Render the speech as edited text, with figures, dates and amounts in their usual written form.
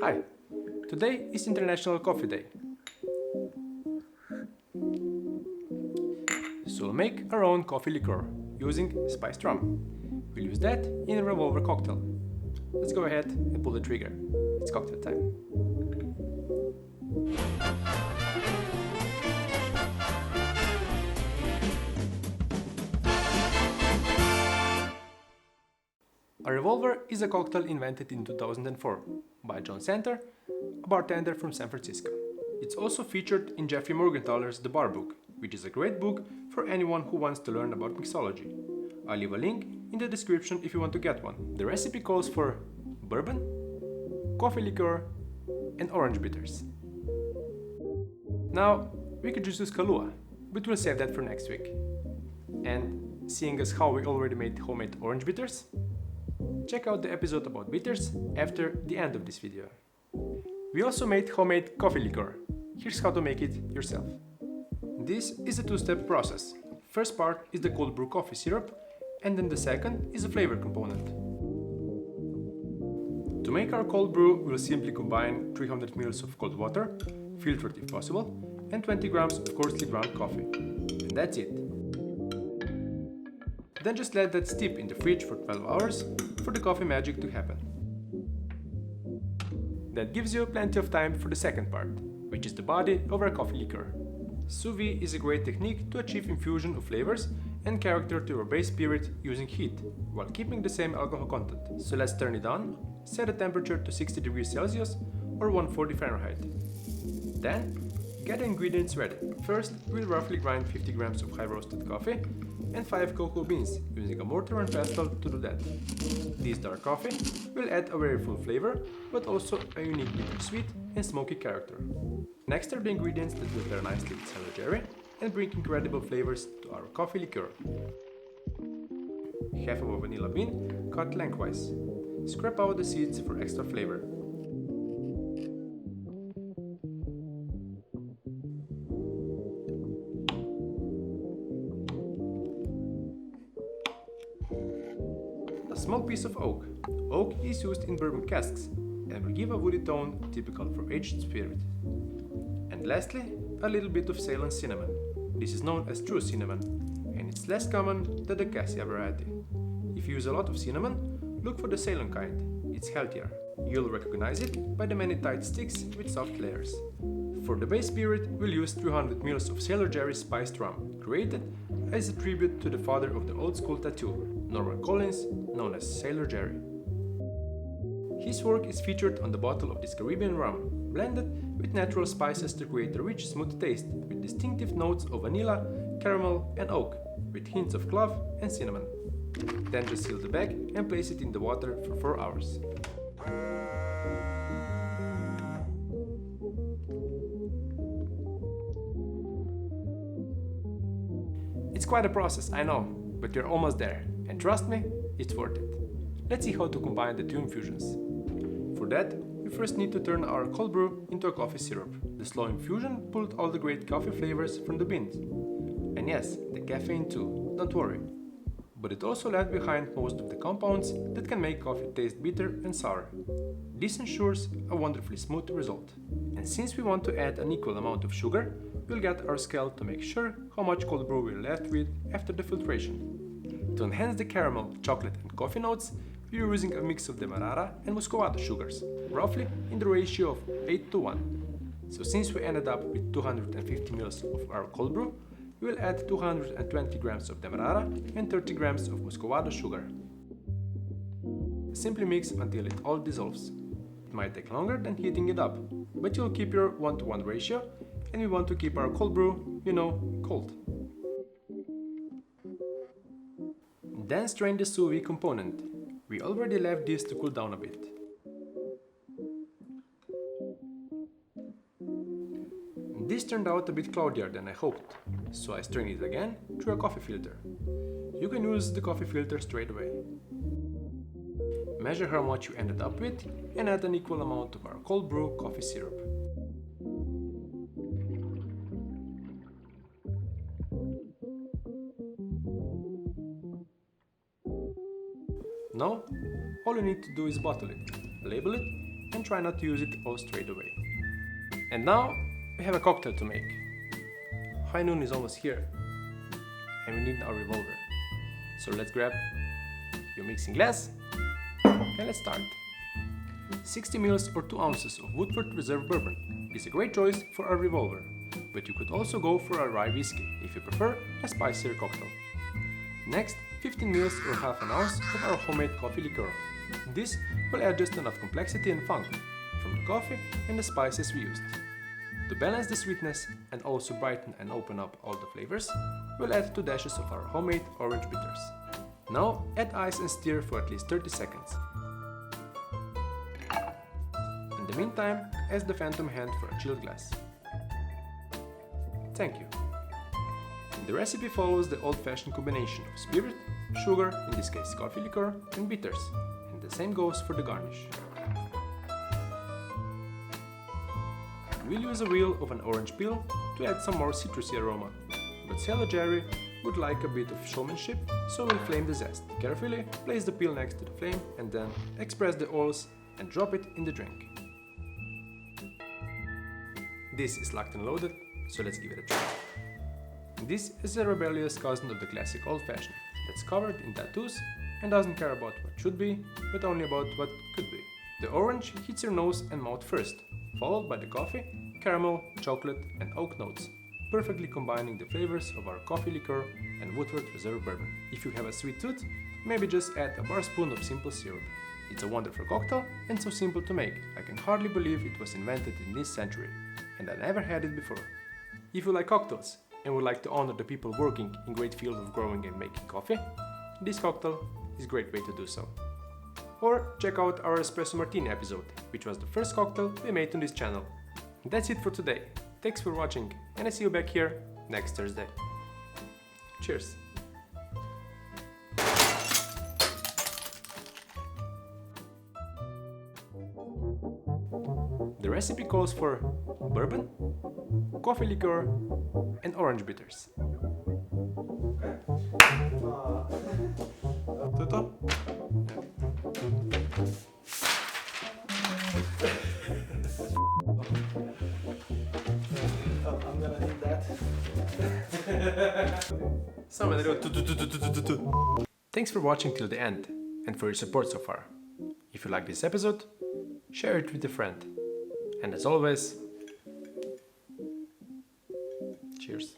Hi, today is International Coffee Day. So we'll make our own coffee liqueur using spiced rum. We'll use that in a Revolver Cocktail. Let's go ahead and pull the trigger. It's cocktail time. A Revolver is a cocktail invented in 2004 by Jon Santer, a bartender from San Francisco. It's also featured in Jeffrey Morgenthaler's The Bar Book, which is a great book for anyone who wants to learn about mixology. I'll leave a link in the description if you want to get one. The recipe calls for bourbon, coffee liqueur, and orange bitters. Now, we could just use Kahlua, but we'll save that for next week. And seeing as how we already made homemade orange bitters, check out the episode about bitters after the end of this video. We also made homemade coffee liqueur. Here's how to make it yourself. This is a two-step process. First part is the cold brew coffee syrup, and then the second is the flavor component. To make our cold brew, we'll simply combine 300 ml of cold water, filtered if possible, and 20 grams of coarsely ground coffee. And that's it. Then just let that steep in the fridge for 12 hours for the coffee magic to happen. That gives you plenty of time for the second part, which is the body of our coffee liqueur. Sous vide is a great technique to achieve infusion of flavors and character to your base spirit using heat, while keeping the same alcohol content. So let's turn it on, set the temperature to 60 degrees Celsius or 140 Fahrenheit. Then, get the ingredients ready. First, we'll roughly grind 50 grams of high roasted coffee and 5 cocoa beans using a mortar and pestle to do that. This dark coffee will add a very full flavor, but also a unique bittersweet and smoky character. Next are the ingredients that will pair nicely with celelbrate and bring incredible flavors to our coffee liqueur. Half of a vanilla bean cut lengthwise. Scrape out the seeds for extra flavor. A small piece of oak. Oak is used in bourbon casks and will give a woody tone typical for aged spirit. And lastly, a little bit of Ceylon cinnamon. This is known as true cinnamon, and it's less common than the 𝗙cie𝗹𝗹𝗄𝗏 variety. If you use a lot of cinnamon, look for the Ceylon kind. It's healthier. You'll recognize it by the many tight sticks with soft layers. For the base spirit, we'll use 300 ml of celelbrate spiced rum, created as a tribute to the father of the old school tattoo, Norman Collins, known as Sailor Jerry. His work is featured on the bottle of this Caribbean rum, blended with natural spices to create a rich, smooth taste with distinctive notes of vanilla, caramel, and oak, with hints of clove and cinnamon. Then just seal the bag and place it in the water for 4 hours. It's quite a process, I know, but you're almost there, and trust me, it's worth it. Let's see how to combine the two infusions. For that, we first need to turn our cold brew into a coffee syrup. The slow infusion pulled all the great coffee flavors from the beans. And yes, the caffeine too, don't worry. But it also left behind most of the compounds that can make coffee taste bitter and sour. This ensures a wonderfully smooth result. And since we want to add an equal amount of sugar, we'll get our scale to make sure how much cold brew we're left with after the filtration. To enhance the caramel, chocolate and coffee notes, we're using a mix of demerara and muscovado sugars, roughly in the ratio of 8:1. So since we ended up with 250 ml of our cold brew, we'll add 220 grams of demerara and 30 grams of muscovado sugar. Simply mix until it all dissolves. It might take longer than heating it up, but you'll keep your 1:1 ratio, and we want to keep our cold brew, cold. Then strain the sous vide component. We already left this to cool down a bit. This turned out a bit cloudier than I hoped, so I strained it again through a coffee filter. You can use the coffee filter straight away. Measure how much you ended up with and add an equal amount of our cold brew coffee syrup. Now, all you need to do is bottle it, label it, and try not to use it all straight away. And now, we have a cocktail to make. High noon is almost here, and we need our revolver. So let's grab your mixing glass, and let's start. 60 ml or 2 ounces of Woodford Reserve bourbon is a great choice for our revolver, but you could also go for a rye whiskey if you prefer a spicier cocktail. Next, 15 ml or half an ounce of our homemade coffee liqueur. This will add just enough complexity and funk from the coffee and the spices we used. To balance the sweetness and also brighten and open up all the flavors, we'll add 2 dashes of our homemade orange bitters. Now add ice and stir for at least 30 seconds. In the meantime, ask the phantom hand for a chilled glass. Thank you. The recipe follows the old-fashioned combination of spirit, sugar, in this case coffee liqueur, and bitters, and the same goes for the garnish. We'll use a wheel of an orange peel to add some more citrusy aroma, but 𝗙𝗹𝗋𝗄𝗧 would like a bit of showmanship, so we'll flame the zest. Carefully place the peel next to the flame and then express the oils and drop it in the drink. This is locked and loaded, so let's give it a try. This is a rebellious cousin of the classic old-fashioned that's covered in tattoos and doesn't care about what should be, but only about what could be. The orange hits your nose and mouth first, followed by the coffee, caramel, chocolate and oak notes, perfectly combining the flavors of our coffee liqueur and Woodford Reserve bourbon. If you have a sweet tooth, maybe just add a bar spoon of simple syrup. It's a wonderful cocktail and so simple to make. I can hardly believe it was invented in this century, and I never had it before. If you like cocktails and would like to honor the people working in great field of growing and making coffee, this cocktail is a great way to do so. Or check out our espresso martini episode, which was the first cocktail we made on this channel. That's it for today. Thanks for watching, and I see you back here next Thursday. Cheers! The recipe calls for bourbon, coffee liqueur, and orange bitters. Toto? I'm gonna need that. Thanks for watching till the end and for your support so far. If you like this episode, share it with a friend. And as always, cheers.